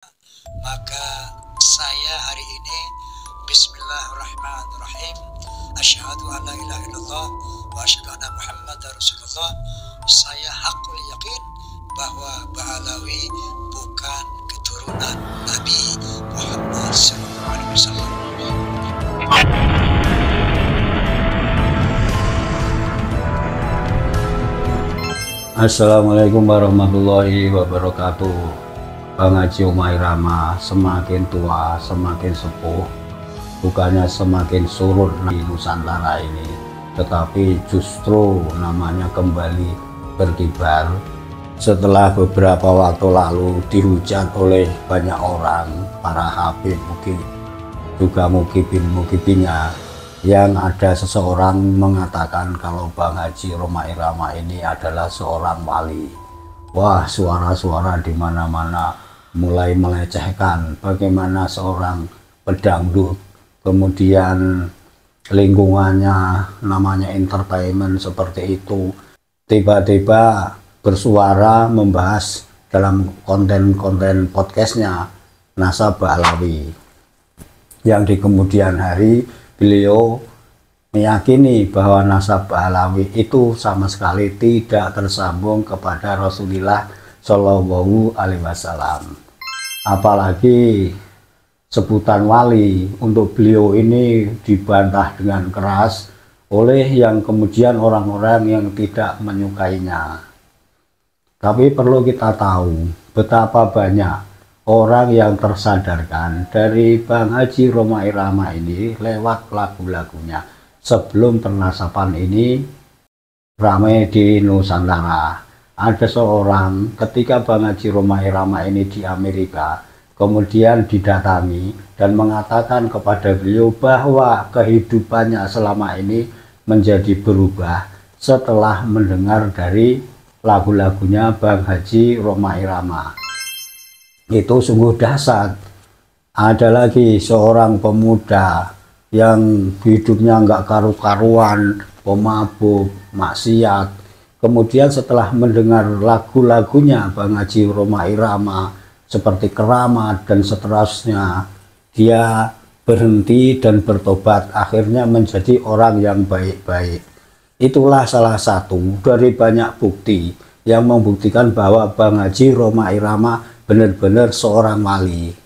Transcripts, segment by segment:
Maka saya hari ini Bismillahirrahmanirrahim, asyhadu an la ilaha illallah wa asyhadu anna Muhammadar Rasulullah. Saya hakul yakin bahwa Ba'alawi bukan keturunan Nabi Muhammad SAW. Assalamualaikum warahmatullahi wabarakatuh. Bang Haji Roma Irama semakin tua semakin sepuh, bukannya semakin surut di Nusantara ini, tetapi justru namanya kembali berkibar setelah beberapa waktu lalu dihujat oleh banyak orang, para habib mungkin juga mukibinnya, yang ada seseorang mengatakan kalau Bang Haji Roma Irama ini adalah seorang wali. Wah, suara-suara di mana-mana mulai melecehkan bagaimana seorang pedangdut, kemudian lingkungannya namanya entertainment seperti itu, tiba-tiba bersuara membahas dalam konten-konten podcastnya Nasab Ba'alawi, yang di kemudian hari beliau meyakini bahwa Nasab Ba'alawi itu sama sekali tidak tersambung kepada Rasulullah Shallallahu Alaihi Wasallam. Apalagi sebutan wali untuk beliau ini dibantah dengan keras oleh yang kemudian orang-orang yang tidak menyukainya. Tapi perlu kita tahu betapa banyak orang yang tersadarkan dari Bang Haji Roma Irama ini lewat lagu-lagunya. Sebelum pernasapan ini ramai di Nusantara, ada seorang ketika Bang Haji Roma Irama ini di Amerika, kemudian didatangi dan mengatakan kepada beliau bahwa kehidupannya selama ini menjadi berubah setelah mendengar dari lagu-lagunya Bang Haji Roma Irama. Itu sungguh dahsyat. Ada lagi seorang pemuda yang hidupnya nggak karu-karuan, pemabuk, maksiat. Kemudian setelah mendengar lagu-lagunya Bang Haji Roma Irama seperti Keramat dan seterusnya, dia berhenti dan bertobat, akhirnya menjadi orang yang baik-baik. Itulah salah satu dari banyak bukti yang membuktikan bahwa Bang Haji Roma Irama benar-benar seorang wali.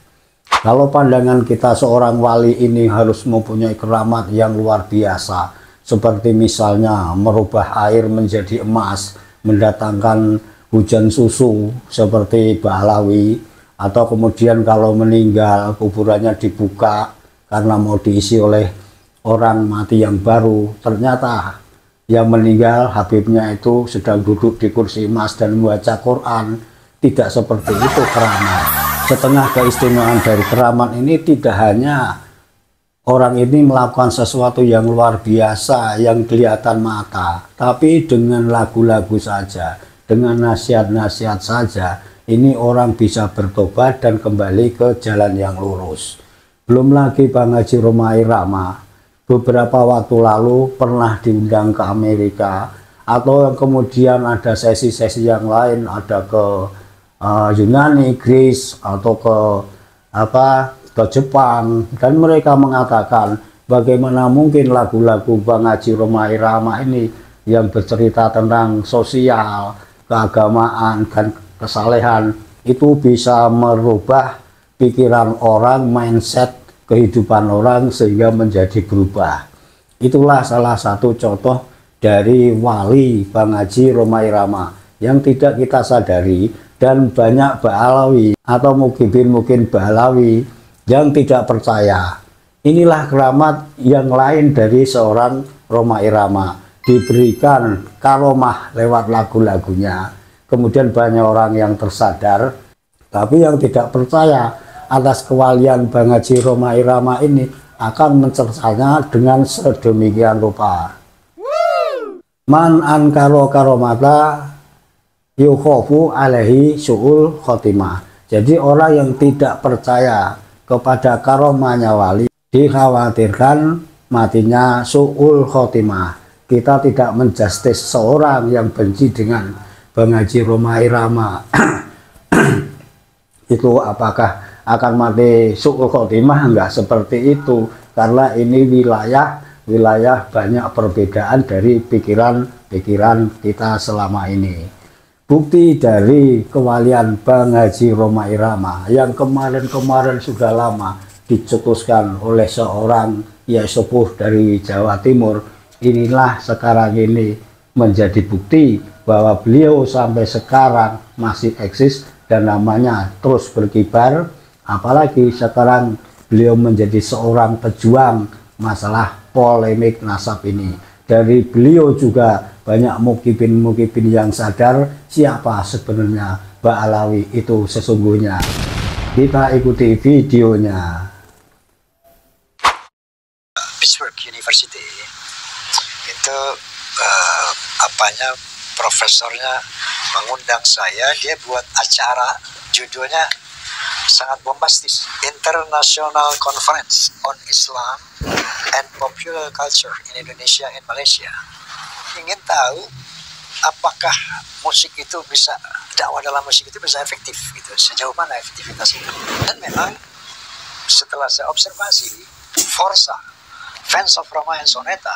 Kalau pandangan kita seorang wali ini harus mempunyai keramat yang luar biasa, seperti misalnya merubah air menjadi emas, mendatangkan hujan susu seperti Ba'alawi, atau kemudian kalau meninggal kuburannya dibuka karena mau diisi oleh orang mati yang baru, ternyata yang meninggal habibnya itu sedang duduk di kursi emas dan membaca Quran. Tidak seperti itu keramat. Setengah keistimewaan dari keramat ini tidak hanya orang ini melakukan sesuatu yang luar biasa yang kelihatan mata, tapi dengan lagu-lagu saja, dengan nasihat-nasihat saja, ini orang bisa bertobat dan kembali ke jalan yang lurus. Belum lagi Bang Haji Roma Irama beberapa waktu lalu pernah diundang ke Amerika, atau yang kemudian ada sesi-sesi yang lain, ada ke Yunani, Greece, atau ke Jepang, dan mereka mengatakan bagaimana mungkin lagu-lagu Bang Haji Roma Irama ini yang bercerita tentang sosial, keagamaan, dan kesalehan itu bisa merubah pikiran orang, mindset kehidupan orang sehingga menjadi berubah. Itulah salah satu contoh dari wali Bang Haji Roma Irama yang tidak kita sadari, dan banyak Ba'alawi atau mukibin Ba'alawi yang tidak percaya. Inilah keramat yang lain dari seorang Roma Irama, diberikan karomah lewat lagu-lagunya. Kemudian banyak orang yang tersadar, tapi yang tidak percaya atas kewalian Bang Haji Roma Irama ini akan mencercanya dengan sedemikian rupa. Man ankaro karomata yukhofu alaihi su'ul khotimah. Jadi orang yang tidak percaya kepada karomahnya wali dikhawatirkan matinya su'ul khotimah. Kita tidak menjustis seorang yang benci dengan Bang Haji Roma Irama itu apakah akan mati su'ul khotimah, enggak seperti itu, karena ini wilayah banyak perbedaan dari pikiran kita selama ini. Bukti dari kewalian Bang Haji Rhoma Irama yang kemarin sudah lama dicetuskan oleh seorang Yai Sepuh dari Jawa Timur, inilah sekarang ini menjadi bukti bahwa beliau sampai sekarang masih eksis dan namanya terus berkibar. Apalagi sekarang beliau menjadi seorang pejuang masalah polemik nasab ini. Dari beliau juga banyak mukibin yang sadar siapa sebenarnya Mbak Alawi itu sesungguhnya. Kita ikuti videonya. Pittsburgh University itu profesornya mengundang saya, dia buat acara judulnya sangat bombastis, International Conference on Islam and Popular Culture in Indonesia and Malaysia. Ingin tahu apakah musik itu bisa, dakwah dalam musik itu bisa efektif gitu, sejauh mana efektivitas itu. Dan memang setelah saya observasi, Forza, fans of Rhoma and Soneta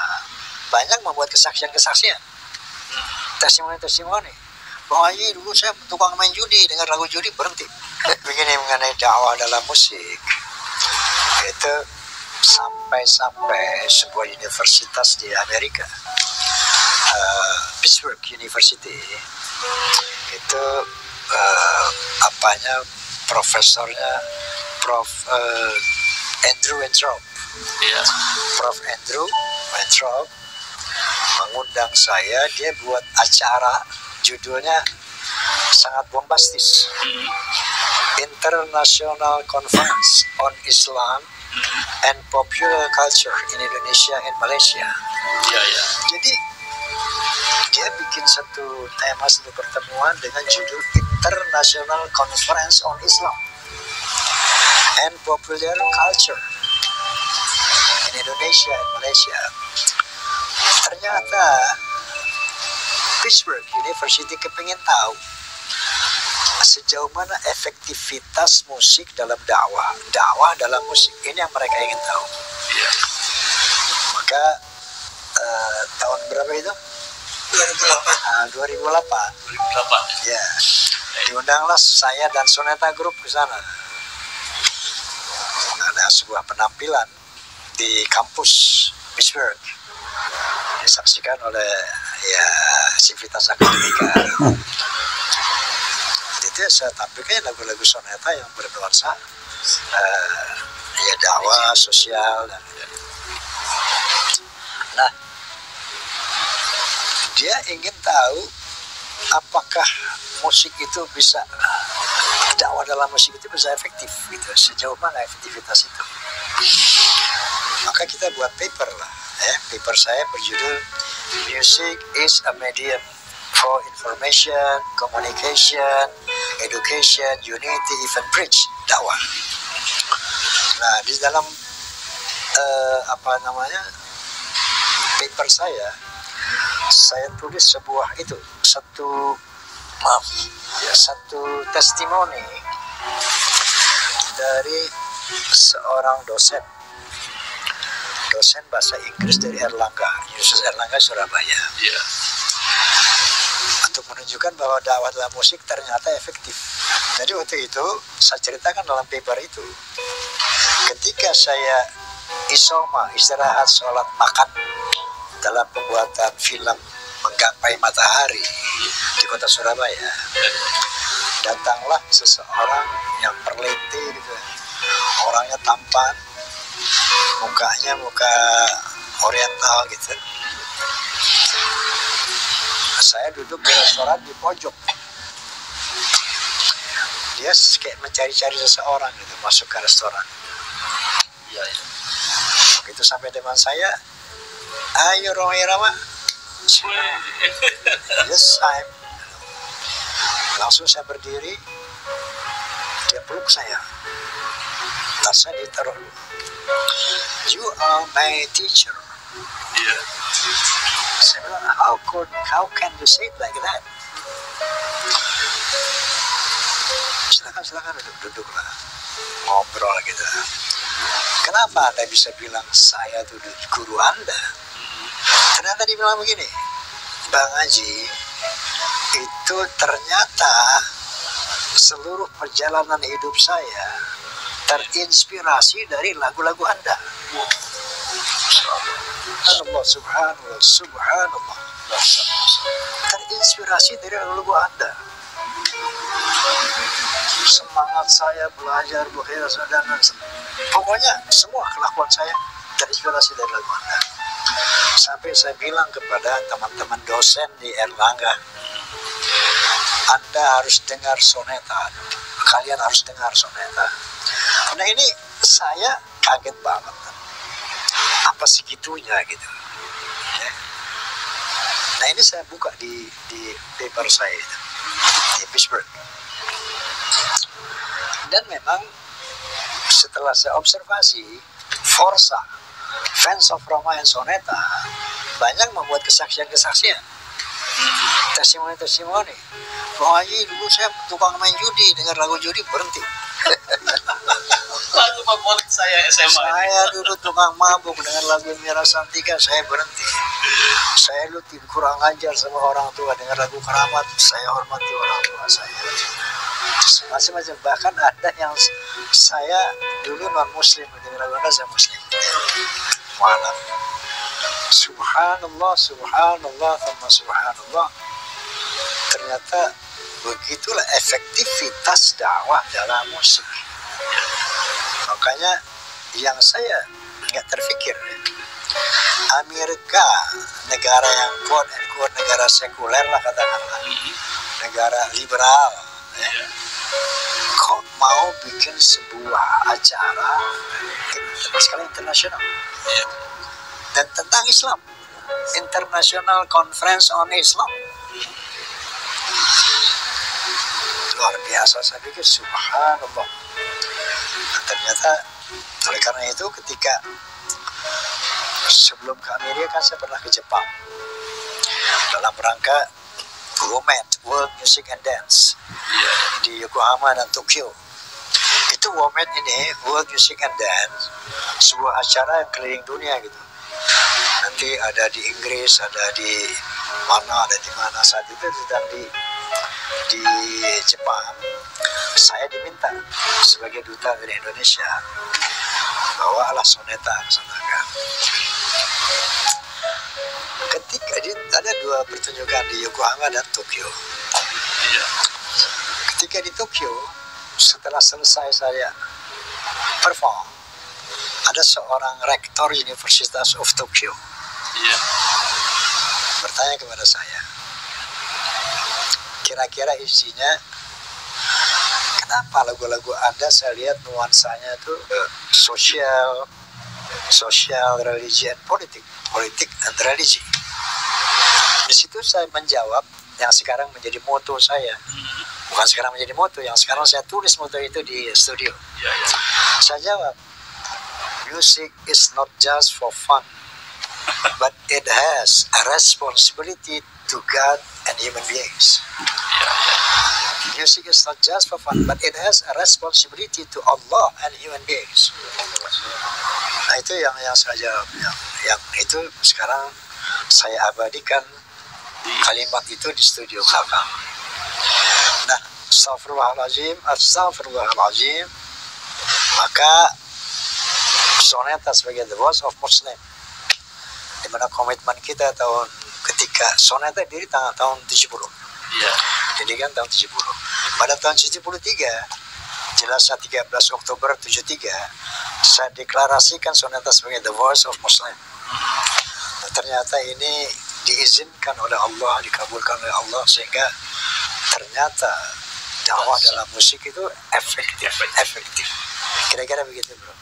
banyak membuat kesaksian-kesaksian, testimoni bahwa dulu saya tukang main judi, dengar lagu judi berhenti. Begini mengenai dakwah dalam musik, itu sampai sebuah universitas di Amerika, Pittsburgh University, itu profesornya Prof Andrew Weintraub. Prof Andrew Weintraub mengundang saya, dia buat acara judulnya sangat bombastis, International Conference on Islam and Popular Culture in Indonesia and Malaysia. Jadi dia bikin satu tema, satu pertemuan dengan judul International Conference on Islam and Popular Culture in Indonesia and Malaysia. Ternyata Pittsburgh University kepingin tahu sejauh mana efektivitas musik dalam dakwah dalam musik. Ini yang mereka ingin tahu. Maka tahun berapa itu? 2008. Ya, diundanglah saya dan Soneta Group ke sana. Ada sebuah penampilan di kampus Pittsburgh, disaksikan oleh Sivitas Akademika. Itu saya tampilkan lagu-lagu Soneta yang bernuansa dakwah sosial. Nah, dia ingin tahu apakah musik itu bisa, dakwah dalam musik itu bisa efektif gitu, sejauh mana efektivitas itu. Maka kita buat paper lah, paper saya berjudul Music is a Medium for Information, Communication, Education, Unity, Even Bridge, dakwah. Nah, di dalam paper saya tulis satu testimoni dari seorang dosen bahasa Inggris dari Universitas Erlangga Surabaya, untuk menunjukkan bahwa dakwah dalam musik ternyata efektif. Jadi waktu itu saya ceritakan dalam paper itu, ketika saya istirahat, sholat, makan dalam pembuatan film Menggapai Matahari di kota Surabaya, datanglah seseorang yang perlete gitu, orangnya tampan, mukanya muka oriental gitu. Saya duduk di restoran di pojok, dia kayak mencari-cari seseorang gitu, masuk ke restoran. Begitu sampai teman saya, ayo Rhoma Irama. Yes, langsung saya berdiri, dia peluk saya, tas saya ditaruh dulu. You are my teacher. Saya bilang, how can you say it like that? Silakan duduklah. ngobrol gitu. Kenapa Anda bisa bilang saya itu guru Anda? Ternyata dia bilang begini, Bang Haji, itu ternyata seluruh perjalanan hidup saya terinspirasi dari lagu-lagu Anda. Allah, subhanallah, subhanallah. Terinspirasi dari lagu Anda. Semangat saya belajar bekerja dan pokoknya semua kelakuan saya terinspirasi dari lagu Anda. Sampai saya bilang kepada teman-teman dosen di Erlangga, Anda harus dengar soneta. Kalian harus dengar soneta. Nah ini saya kaget banget. Apa segitunya gitu. Ya. Nah ini saya buka di paper saya itu, di Pittsburgh. Dan memang setelah saya observasi, Forza, fans of Roma and Soneta, banyak membuat kesaksian-kesaksian. Testimoni. Bang Haji, dulu saya tukang main judi, dengar lagu judi berhenti. Lagu favorit saya SMA. Saya dulu tukang mabuk, dengar lagu Mira Santika, saya berhenti. Saya dulu kurang ajar sama orang tua, dengar lagu Keramat, saya hormati orang tua saya. Macam-macam, bahkan ada yang saya dulu non muslim, dengar lagu Anda saya muslim. Malam. Subhanallah, subhanallah, sama subhanallah. Ternyata begitulah efektivitas dakwah dalam musik. Makanya yang saya nggak terfikir, Amerika, negara yang quote and quote negara sekuler lah katakanlah, negara liberal, ya, kok mau bikin sebuah acara skala internasional dan tentang Islam, International Conference on Islam. Luar biasa, saya pikir subhanallah. Nah, ternyata oleh karena itu ketika sebelum ke Amerika kan saya pernah ke Jepang dalam rangka World Music and Dance di Yokohama dan Tokyo. Itu WOMED ini, World Music and Dance, sebuah acara yang keliling dunia gitu. Nanti ada di Inggris, ada di mana, ada di mana. Saat itu sedang di Jepang. Saya diminta sebagai duta dari Indonesia, bawalah soneta ke sana kan. Ketika ada dua pertunjukan di Yokohama dan Tokyo. Ketika di Tokyo, setelah selesai saya perform, ada seorang rektor Universitas of Tokyo bertanya kepada saya, kira-kira isinya, kenapa lagu-lagu Anda saya lihat nuansanya itu sosial, religi, and politik and religi. Di situ saya menjawab yang sekarang menjadi moto saya. Bukan sekarang menjadi moto, yang sekarang saya tulis moto itu di studio. Saya jawab, music is not just for fun, but it has a responsibility to God and human beings. Music is not just for fun, but it has a responsibility to Allah and human beings. Nah itu yang saya jawab, yang itu sekarang saya abadikan kalimat itu di studio belakang. Nah, astagfirullahaladzim, maka soneta sebagai the voice of Muslim, di mana komitmen kita ketika soneta diri tahun 70, jadi kan tahun 70. Pada tahun 73, jelasnya 13 Oktober 73, saya deklarasikan soneta sebagai the voice of Muslim. Nah, ternyata ini diizinkan oleh Allah, dikabulkan oleh Allah, sehingga ternyata dakwah dalam musik itu efektif. Kira-kira begitu, bro.